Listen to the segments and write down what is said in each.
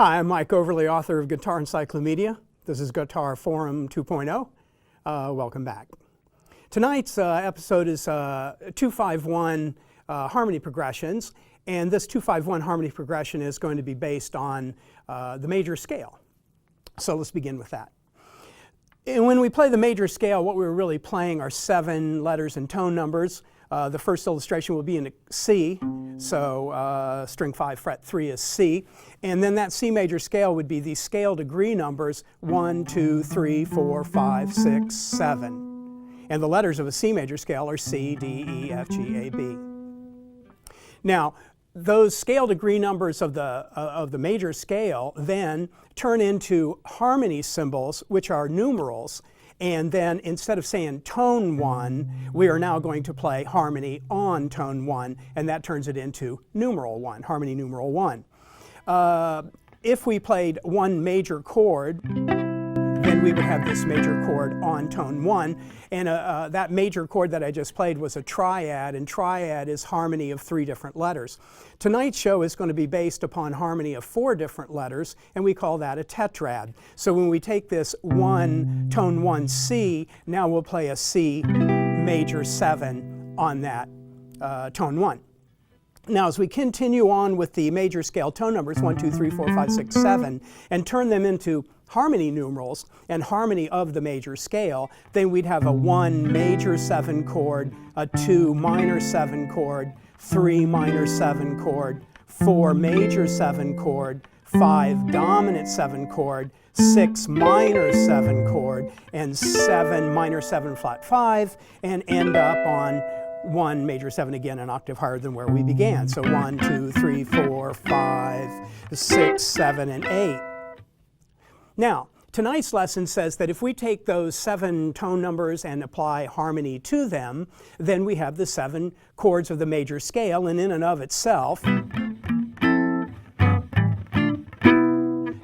Hi, I'm Mike Overly, author of Guitar Encyclopedia. This is Guitar Forum 2.0. Welcome back. Tonight's episode is 2-5-1 harmony progressions, and this 2-5-1 harmony progression is going to be based on the major scale. So let's begin with that. And when we play the major scale, what we're really playing are 7 letters and tone numbers. The first illustration will be in C, so string 5, fret 3 is C. And then that C major scale would be the scale degree numbers 1, 2, 3, 4, 5, 6, 7. And the letters of a C major scale are C, D, E, F, G, A, B. Now, those scale degree numbers of the major scale then turn into harmony symbols, which are numerals. And then instead of saying tone 1, we are now going to play harmony on tone 1, and that turns it into numeral 1, harmony numeral 1. If we played one major chord, then we would have this major chord on tone 1. And that major chord that I just played was a triad, and triad is harmony of 3 different letters. Tonight's show is going to be based upon harmony of 4 different letters, and we call that a tetrad. So when we take this tone 1 C, now we'll play a C major 7 on that tone 1. Now, as we continue on with the major scale tone numbers 1, 2, 3, 4, 5, 6, 7, and turn them into harmony numerals and harmony of the major scale, then we'd have a 1 major 7 chord, a 2 minor 7 chord, 3 minor 7 chord, 4 major 7 chord, 5 dominant 7 chord, 6 minor 7 chord, and 7 minor 7 flat 5, and end up on 1 major 7 again, an octave higher than where we began. So 1, 2, 3, 4, 5, 6, 7, and 8. Now, tonight's lesson says that if we take those 7 tone numbers and apply harmony to them, then we have the 7 chords of the major scale, and in and of itself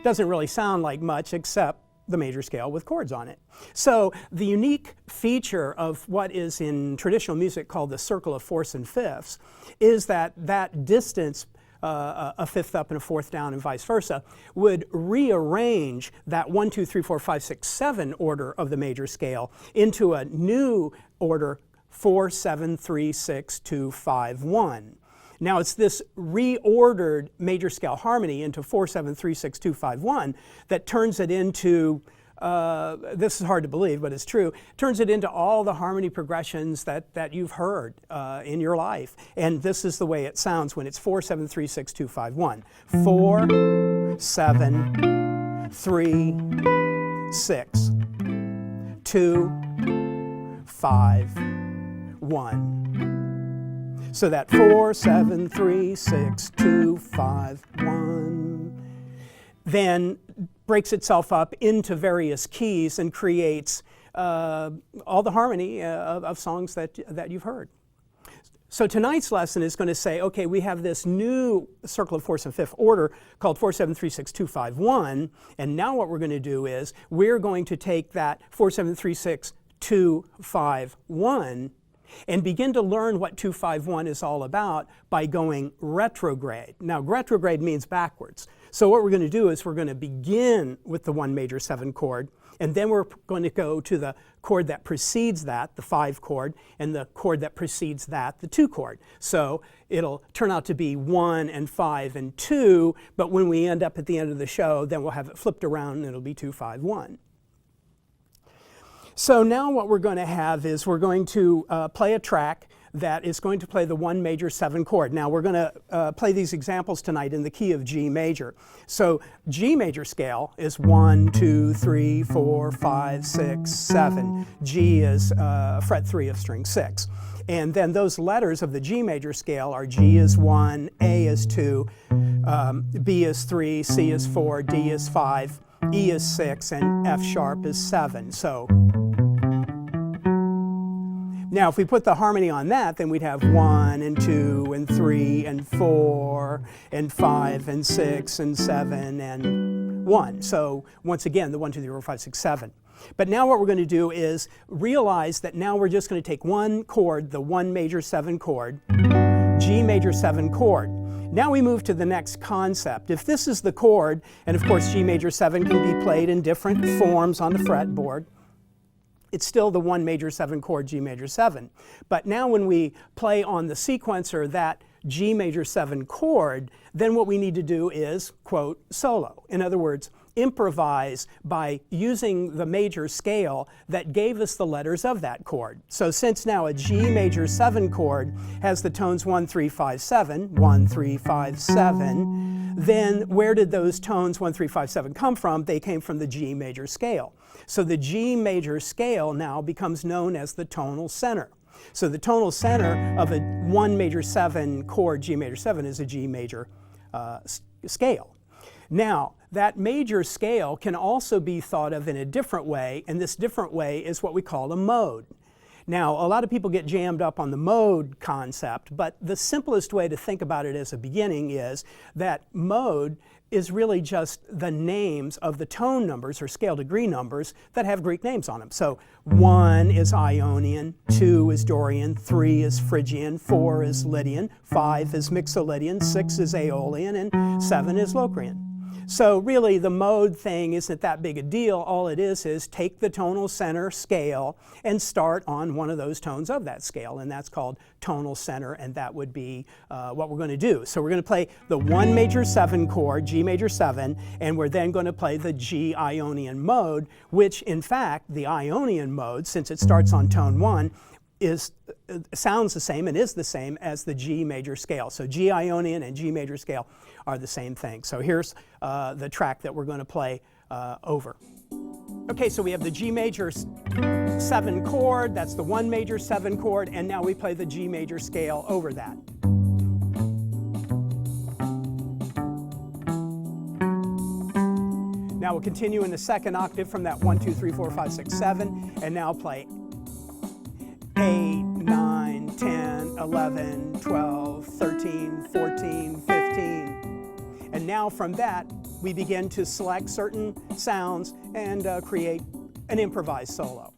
doesn't really sound like much except the major scale with chords on it. So the unique feature of what is in traditional music called the circle of fourths and fifths is that that distance, a fifth up and a fourth down and vice versa, would rearrange that 1, 2, 3, 4, 5, 6, 7 order of the major scale into a new order 4, 7, 3, 6, 2, 5, 1. Now it's this reordered major scale harmony into 4, 7, 3, 6, 2, 5, 1 that turns it into, this is hard to believe, but it's true, turns it into all the harmony progressions that you've heard in your life. And this is the way it sounds when it's 4, 7, 3, 6, 2, 5, 1. 4, 7, 3, 6, 2, 5, 1. So that 4, 7, 3, 6, 2, 5, 1 then breaks itself up into various keys and creates all the harmony of songs that you've heard. So tonight's lesson is going to say, okay, we have this new circle of fourths and fifth order called 4, 7, 3, 6, 2, 5, 1, and now what we're going to do is we're going to take that 4, 7, 3, 6, 2, 5, 1 and begin to learn what 2, 5, 1 is all about by going retrograde. Now, retrograde means backwards. So what we're going to do is we're going to begin with the 1 major 7 chord, and then we're going to go to the chord that precedes that, the 5 chord, and the chord that precedes that, the 2 chord. So it'll turn out to be 1 and 5 and 2, but when we end up at the end of the show, then we'll have it flipped around and it'll be 2, 5, 1. So now what we're going to have is we're going to play a track that is going to play the 1 major 7 chord. Now we're going to play these examples tonight in the key of G major. So G major scale is 1, 2, 3, 4, 5, 6, 7. G is fret 3 of string 6. And then those letters of the G major scale are G is 1, A is 2, B is 3, C is 4, D is 5, E is 6, and F sharp is 7. So now, if we put the harmony on that, then we'd have 1 and 2 and 3 and 4 and 5 and 6 and 7 and 1. So once again, the 1, 2, 3, 4, 5, 6, 7. But now what we're going to do is realize that now we're just going to take one chord, the 1 major 7 chord, G major 7 chord. Now we move to the next concept. If this is the chord, and of course G major 7 can be played in different forms on the fretboard, it's still the 1 major 7 chord, G major 7. But now when we play on the sequencer that G major 7 chord, then what we need to do is, quote, solo. In other words, improvise by using the major scale that gave us the letters of that chord. So since now a G major 7 chord has the tones 1, 3, 5, 7, 1, 3, 5, 7, then where did those tones 1, 3, 5, 7 come from? They came from the G major scale. So the G major scale now becomes known as the tonal center. So the tonal center of a 1 major 7 chord, G major 7, is a G major scale. Now, that major scale can also be thought of in a different way, and this different way is what we call a mode. Now, a lot of people get jammed up on the mode concept, but the simplest way to think about it as a beginning is that mode is really just the names of the tone numbers or scale degree numbers that have Greek names on them. So 1 is Ionian, 2 is Dorian, 3 is Phrygian, 4 is Lydian, 5 is Mixolydian, 6 is Aeolian, and 7 is Locrian. So really the mode thing isn't that big a deal. All it is take the tonal center scale and start on one of those tones of that scale, and that's called tonal center, and that would be what we're going to do. So we're going to play the 1 major 7 chord, G major 7, and we're then going to play the G Ionian mode, which in fact the Ionian mode, since it starts on tone 1, sounds the same and is the same as the G major scale. So G Ionian and G major scale are the same thing. So here's the track that we're going to play over. Okay, so we have the G major 7 chord, that's the 1 major 7 chord, and now we play the G major scale over that. Now we'll continue in the second octave from that 1, 2, 3, 4, 5, 6, 7, and now play 8, 9, 10, 11, 12, 13, 14, 15. And now from that, we begin to select certain sounds and create an improvised solo.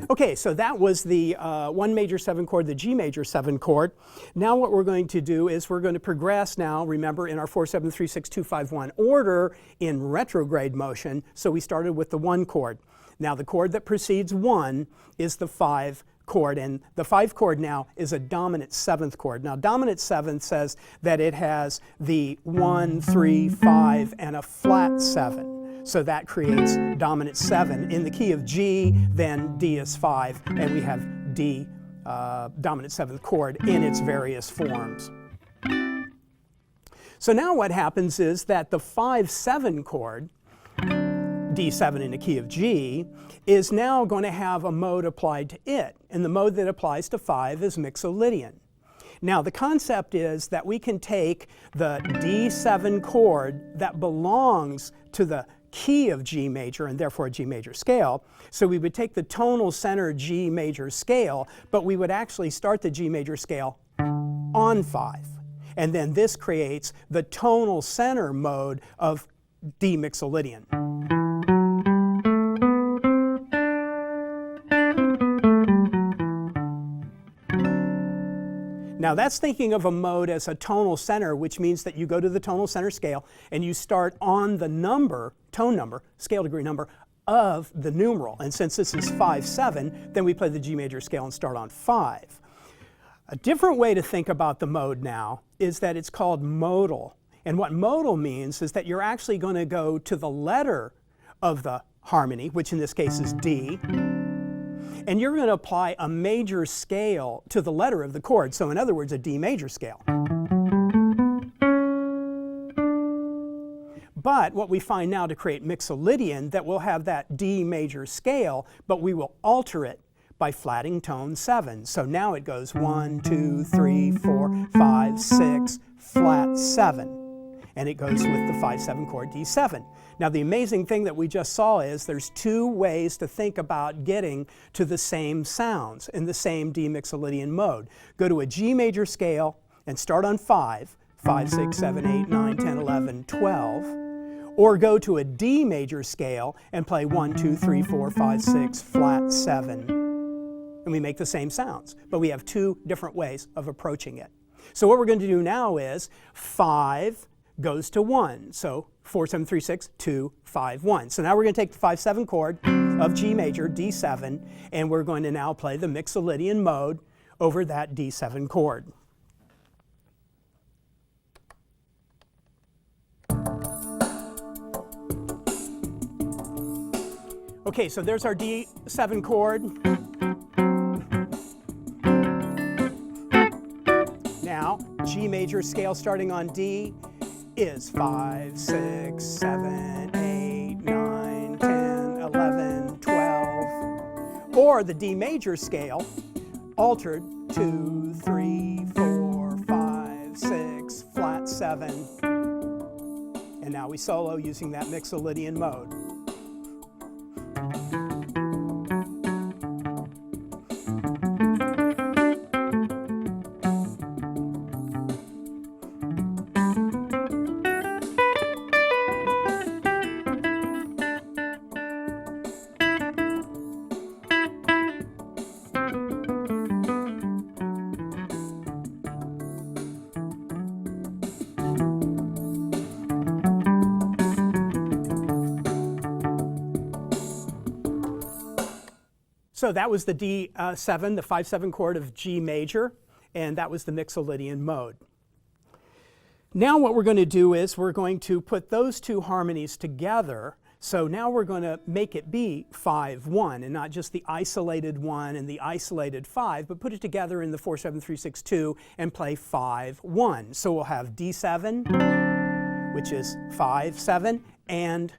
Okay, so that was the 1 major 7 chord, the G major 7 chord. Now what we're going to do is we're going to progress now, remember, in our 4, 7, 3, 6, 2, 5, 1 order in retrograde motion. So we started with the 1 chord. Now the chord that precedes 1 is the 5 chord, and the 5 chord now is a dominant 7th chord. Now dominant 7th says that it has the 1, 3, 5, and a flat 7. So that creates dominant 7. In the key of G, then D is 5, and we have D, dominant 7th chord, in its various forms. So now what happens is that the 5-7 chord, D7 in the key of G, is now going to have a mode applied to it, and the mode that applies to 5 is Mixolydian. Now the concept is that we can take the D7 chord that belongs to the key of G major and therefore a G major scale. So we would take the tonal center G major scale, but we would actually start the G major scale on 5. And then this creates the tonal center mode of D Mixolydian. Now that's thinking of a mode as a tonal center, which means that you go to the tonal center scale and you start on the number, tone number, scale degree number of the numeral. And since this is 5-7, then we play the G major scale and start on 5. A different way to think about the mode now is that it's called modal. And what modal means is that you're actually going to go to the letter of the harmony, which in this case is D, and you're going to apply a major scale to the letter of the chord. So in other words, a D major scale. But what we find now to create Mixolydian, that we'll have that D major scale, but we will alter it by flatting tone 7. So now it goes 1, 2, 3, 4, 5, 6, flat 7. and it goes with the 5/7 chord D7. Now the amazing thing that we just saw is there's two ways to think about getting to the same sounds in the same D Mixolydian mode. Go to a G major scale and start on 5, 5, 6, 7, 8, 9, 10, 11, 12, or go to a D major scale and play 1, 2, 3, 4, 5, 6, flat 7, and we make the same sounds, but we have two different ways of approaching it. So what we're going to do now is 5 goes to 1, so 4, 7, 3, 6, 2, 5, 1. So now we're going to take the 5/7 chord of G major, D7, and we're going to now play the Mixolydian mode over that D7 chord. Okay, so there's our D7 chord. Now, G major scale starting on D is 5, 6, 7, 8, 9, 10, 11, 12. Or the D major scale altered 2, 3, 4, 5, 6, flat 7. And now we solo using that Mixolydian mode. So that was the D7, the 5/7 chord of G major, and that was the Mixolydian mode. Now what we're going to do is we're going to put those two harmonies together. So now we're going to make it be 5/1, and not just the isolated 1 and the isolated 5, but put it together in the 4/7/3/6/2 and play 5/1. So we'll have D7, which is 5/7, and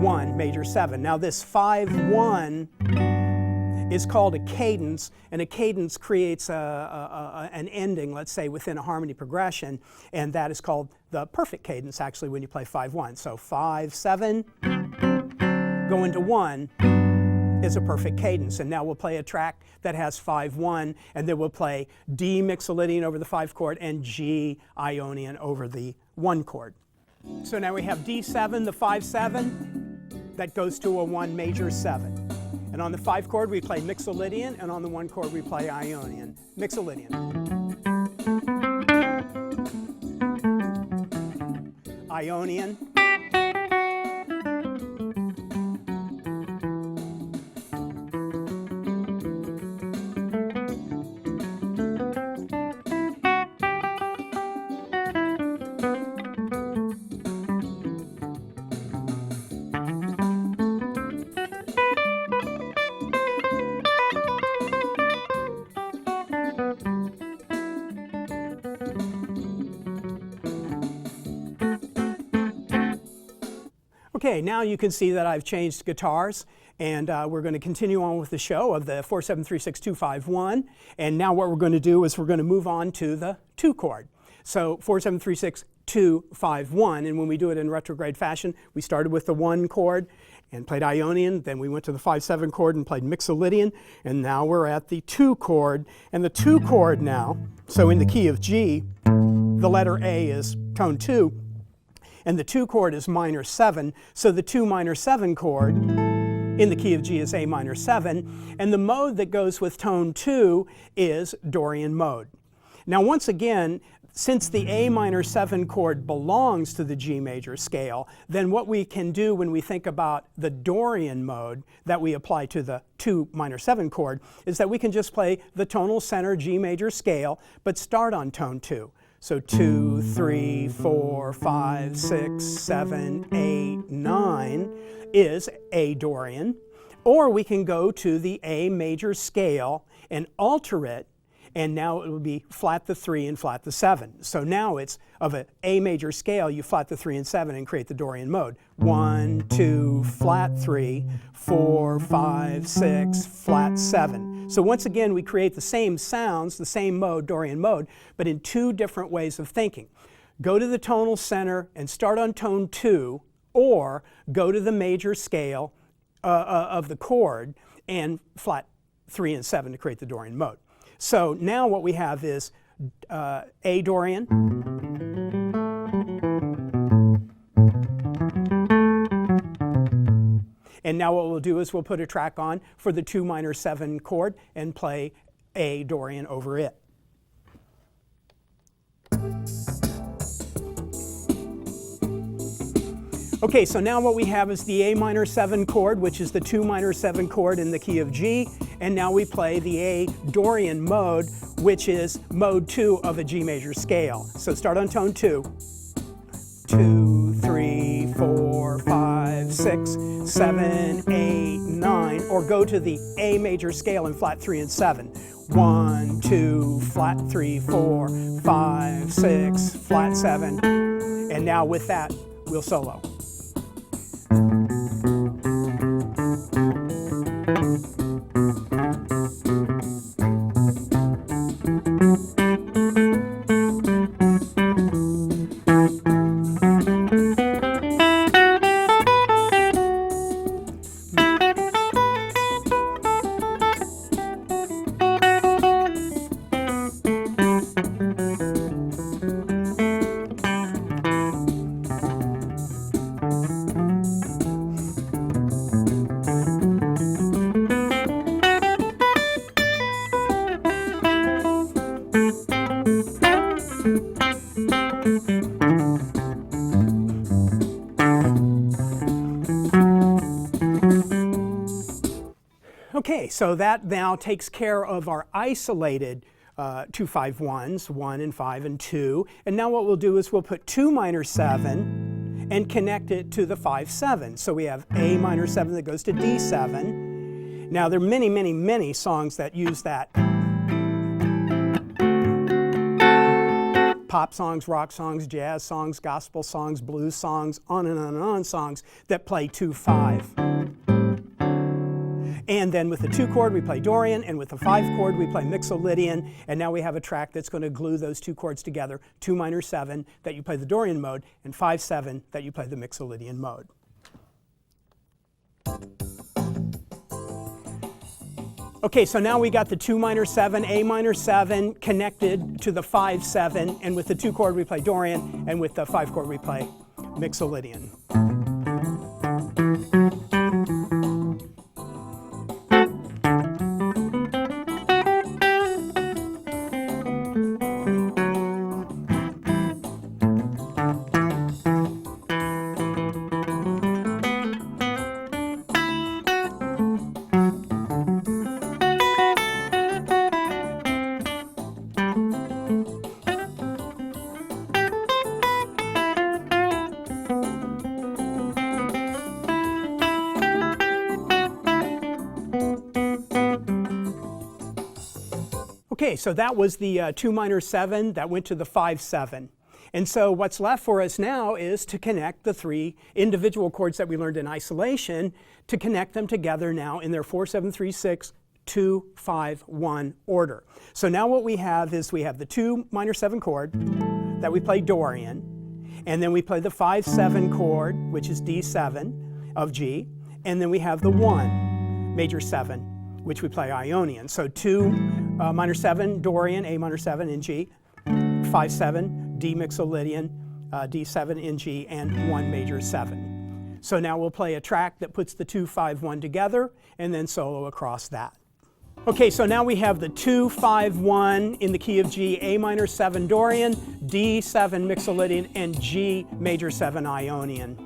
1 major 7. Now this 5/1 is called a cadence, and a cadence creates an ending, let's say, within a harmony progression, and that is called the perfect cadence, actually, when you play 5/1. So 5/7 going to 1 is a perfect cadence, and now we'll play a track that has 5/1, and then we'll play D Mixolydian over the 5 chord and G Ionian over the 1 chord. So now we have D7, the 5/7, that goes to a 1 major 7. And on the 5 chord we play Mixolydian, and on the 1 chord we play Ionian. Mixolydian. Ionian. Okay, now you can see that I've changed guitars, and we're going to continue on with the show of the 4/7/3/6/2/5/1. And now what we're going to do is we're going to move on to the 2 chord. So 4/7/3/6/2/5/1, and when we do it in retrograde fashion, we started with the 1 chord and played Ionian, then we went to the 5/7 chord and played Mixolydian, and now we're at the 2 chord. And the 2 chord now, so in the key of G, the letter A is tone 2, and the 2 chord is minor 7, so the 2 minor 7 chord in the key of G is A minor 7, and the mode that goes with tone 2 is Dorian mode. Now once again, since the A minor 7 chord belongs to the G major scale, then what we can do when we think about the Dorian mode that we apply to the 2 minor 7 chord is that we can just play the tonal center G major scale, but start on tone 2. So 2, 3, 4, 5, 6, 7, 8, 9 is A Dorian. Or we can go to the A major scale and alter it, and now it will be flat the 3 and flat the 7. So now it's of an A major scale, you flat the 3 and 7 and create the Dorian mode. 1, 2, flat 3, 4, 5, 6, flat 7. So once again, we create the same sounds, the same mode, Dorian mode, but in 2 different ways of thinking. go to the tonal center and start on tone 2, or go to the major scale of the chord and flat 3 and 7 to create the Dorian mode. So now what we have is A Dorian, and now what we'll do is we'll put a track on for the 2 minor 7 chord and play A Dorian over it. Okay, so now what we have is the A minor 7 chord, which is the 2 minor 7 chord in the key of G, and now we play the A Dorian mode, which is mode 2 of a G major scale. So start on tone 2. 2, 3, 4, 5, 6, 7, 8, 9, or go to the A major scale in flat 3 and 7. 1, 2, flat 3, 4, 5, 6, flat 7, and now with that, we'll solo. Okay, so that now takes care of our isolated 2-5-1s, 1 and 5 and 2. And now what we'll do is we'll put 2 minor 7 and connect it to the 5-7. So we have A minor 7 that goes to D7. Now there are many, many, many songs that use that. Pop songs, rock songs, jazz songs, gospel songs, blues songs, on and on and on songs that play 2-5. And then with the 2 chord we play Dorian, and with the 5 chord we play Mixolydian, and now we have a track that's going to glue those 2 chords together, 2 minor 7 that you play the Dorian mode, and 5-7 that you play the Mixolydian mode. Okay, so now we got the 2 minor 7, A minor 7 connected to the 5-7, and with the 2 chord we play Dorian, and with the 5 chord we play Mixolydian. Okay, so that was the 2 minor 7 that went to the 5-7. And so what's left for us now is to connect the 3 individual chords that we learned in isolation, to connect them together now in their 4-7-3-6, 2-5-1 order. So now what we have is we have the 2 minor 7 chord that we play Dorian, and then we play the 5-7 chord, which is D7 of G, and then we have the 1 major 7, which we play Ionian. So 2 minor 7 Dorian, A minor 7 in G, 5-7 D Mixolydian, D7 in G, and 1 major 7. So now we'll play a track that puts the 2-5-1 together and then solo across that. Okay, so now we have the 2-5-1 in the key of G, A minor 7 Dorian, D7 Mixolydian, and G major 7 Ionian.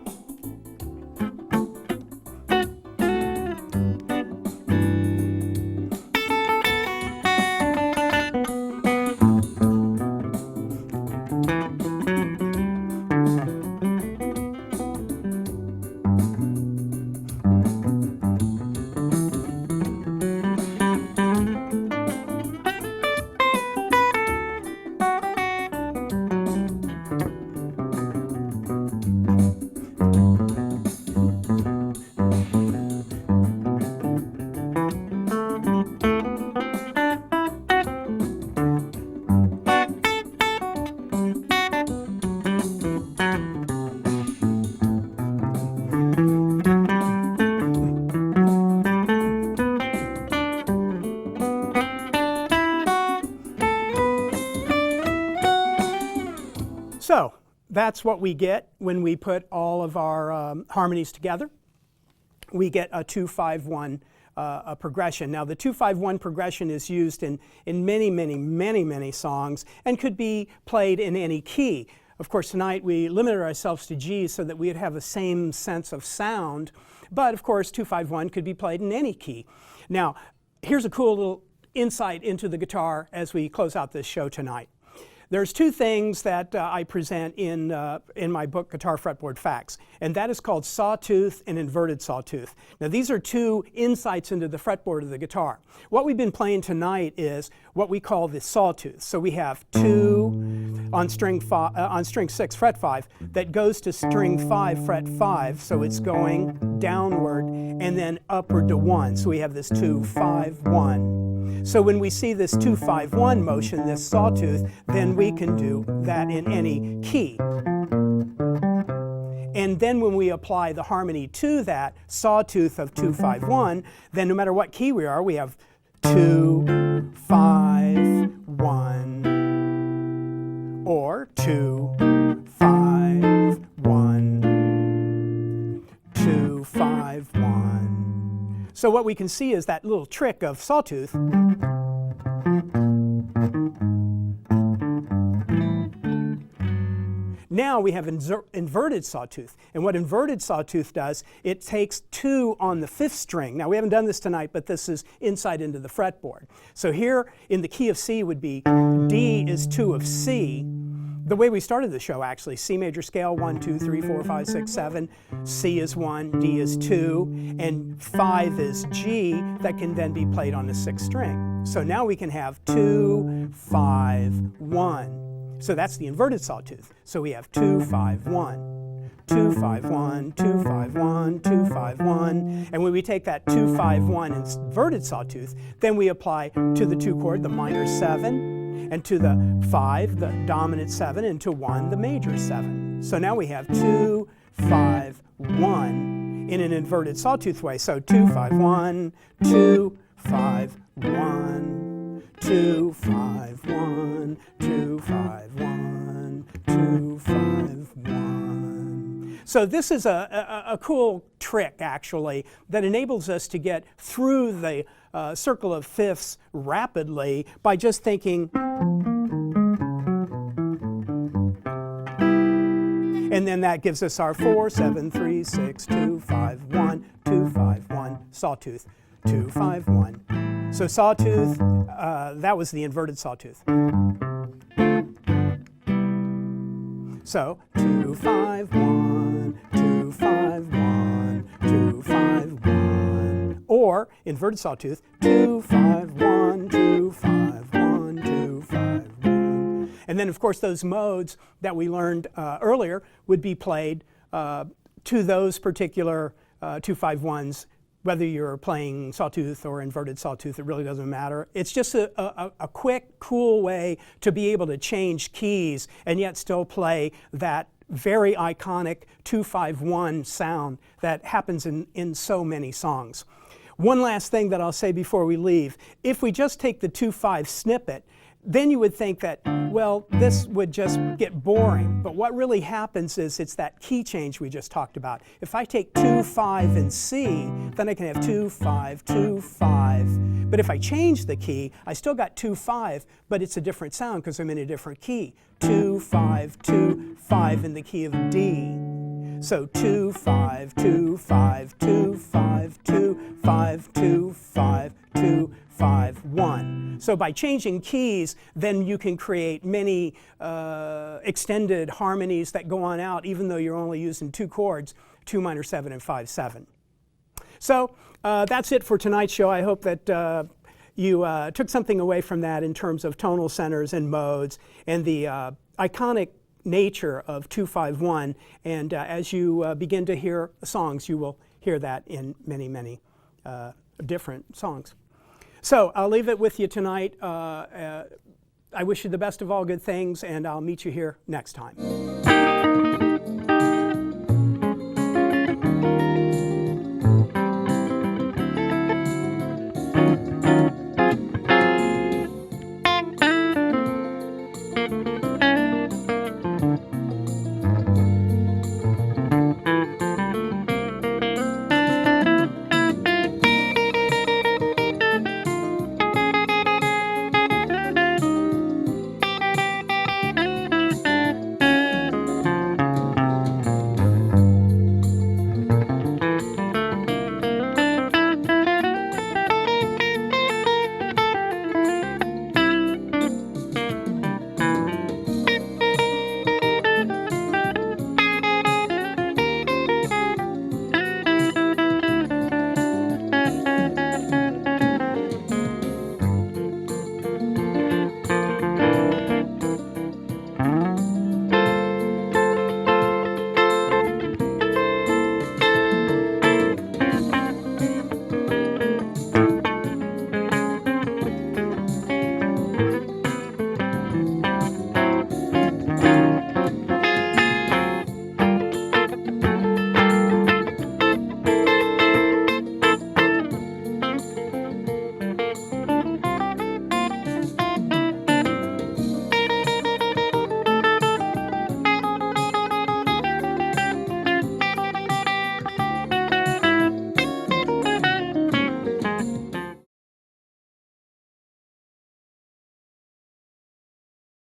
that's what we get when we put all of our harmonies together. We get a 2-5-1 progression. Now the 2-5-1 progression is used in many songs and could be played in any key. Of course, tonight we limited ourselves to G so that we'd have the same sense of sound, but of course 2-5-1 could be played in any key. Now here's a cool little insight into the guitar as we close out this show tonight. There's two things that I present in my book, Guitar Fretboard Facts, and that is called sawtooth and inverted sawtooth. Now these are two insights into the fretboard of the guitar. What we've been playing tonight is what we call the sawtooth. So we have 2 on string 6 fret 5 that goes to string 5 fret 5, so it's going downward and then upward to 1. So we have this 2-5-1. So when we see this 2-5-1 motion, this sawtooth, then we can do that in any key. And then when we apply the harmony to that sawtooth of 2-5-1, then no matter what key we are, we have 2-5-1 or 2-5-1, 2-5-1. So what we can see is that little trick of sawtooth. Now we have inverted sawtooth, and what inverted sawtooth does, it takes 2 on the 5th string. Now we haven't done this tonight, but this is insight into the fretboard. So here in the key of C would be D is 2 of C. The way we started the show actually, C major scale, 1, 2, 3, 4, 5, 6, 7, C is 1, D is 2, and 5 is G that can then be played on the 6th string. So now we can have 2, 5, 1. So that's the inverted sawtooth. So we have 2-5-1, 2-5-1, 2-5-1, 2-5-1. And when we take that 2-5-1 inverted sawtooth, then we apply to the 2 chord the minor 7, and to the 5 the dominant 7, and to 1 the major 7. So now we have 2-5-1 in an inverted sawtooth way. So 2-5-1, 2-5-1, 2-5-1, 2-5-1, 2-5-1. So this is a cool trick, actually, that enables us to get through the circle of fifths rapidly by just thinking. And then that gives us our 4, 7, 3, 6, 2, 5, 1, 2, 5, 1, sawtooth, 2, 5, 1. So sawtooth, that was the inverted sawtooth. So 2, 5, 1, 2, 5, 1, 2, 5, 1. Or inverted sawtooth, 2, 5, 1, 2, 5, 1, 2, 5, 1. And then of course those modes that we learned earlier would be played to those particular 2-5-1s. Whether you're playing sawtooth or inverted sawtooth, it really doesn't matter. It's just a quick, cool way to be able to change keys and yet still play that very iconic 2-5-1 sound that happens in so many songs. One last thing that I'll say before we leave. If we just take the 2-5 snippet, then you would think that, well, this would just get boring. But what really happens is it's that key change we just talked about. If I take 2, 5, and C, then I can have 2, 5, 2, 5. But if I change the key, I still got 2, 5, but it's a different sound because I'm in a different key. 2, 5, 2, 5 in the key of D. So 2, 5, 2, 5, 2, 5, 2, 5, 2, 5, 2, 5, 1. So by changing keys, then you can create many extended harmonies that go on out, even though you're only using 2 chords, 2 minor 7 and 5, 7. So that's it for tonight's show. I hope that you took something away from that in terms of tonal centers and modes and the iconic nature of 2-5-1. And as you begin to hear songs, you will hear that in many, many different songs. So I'll leave it with you tonight. I wish you the best of all good things, and I'll meet you here next time.